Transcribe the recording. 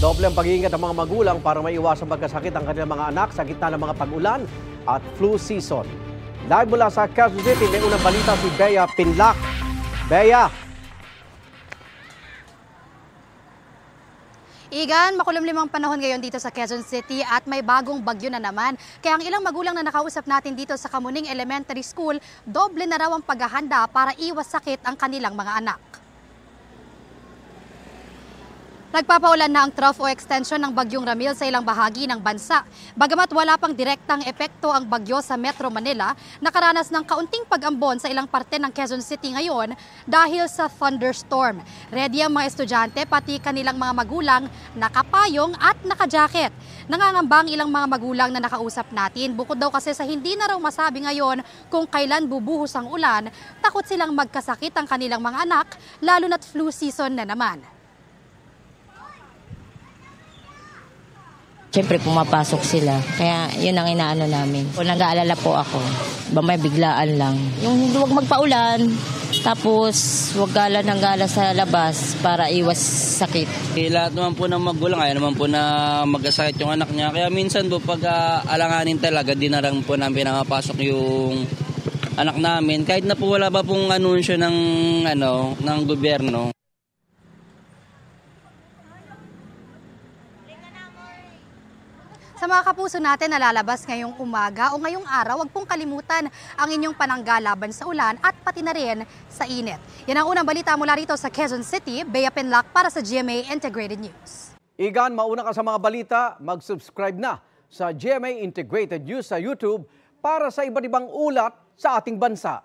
Doble ang pag-iingat ng mga magulang para maiwasang magkasakit ang kanilang mga anak sa gitna ng mga pag-ulan at flu season. Live mula sa Quezon City, may unang balita si Bea Pinlac. Bea! Igan, makulimlim ang panahon ngayon dito sa Quezon City at may bagong bagyo na naman. Kaya ang ilang magulang na nakausap natin dito sa Kamuning Elementary School, doble na raw ang paghahanda para iwas sakit ang kanilang mga anak. Nagpapaulan na ang trough o extension ng bagyong Ramil sa ilang bahagi ng bansa. Bagamat wala pang direktang epekto ang bagyo sa Metro Manila, nakaranas ng kaunting pag-ambon sa ilang parte ng Quezon City ngayon dahil sa thunderstorm. Ready ang mga estudyante pati kanilang mga magulang nakapayong at nakajacket. Nangangamba ang ilang mga magulang na nakausap natin. Bukod daw kasi sa hindi na raw masabi ngayon kung kailan bubuhos ang ulan, takot silang magkasakit ang kanilang mga anak, lalo na't flu season na naman. Siyempre pumapasok sila, kaya yun ang inaano namin. Kung nag-aalala po ako, may biglaan lang. Yung huwag magpaulan, tapos huwag gala ng gala sa labas para iwas sakit. Lahat naman po ng magulang, ayaw naman po na magkasakit yung anak niya. Kaya minsan po pag alanganin talaga, di na lang po namin pinapasok yung anak namin. Kahit na po wala pa pong anunsyo ng gobyerno. Sa mga kapuso natin na lalabas ngayong umaga o ngayong araw, huwag pong kalimutan ang inyong panangga laban sa ulan at pati na rin sa init. Yan ang unang balita mula rito sa Quezon City. Bea Pinlac para sa GMA Integrated News. Igan, mauna ka sa mga balita, mag-subscribe na sa GMA Integrated News sa YouTube para sa iba't ibang ulat sa ating bansa.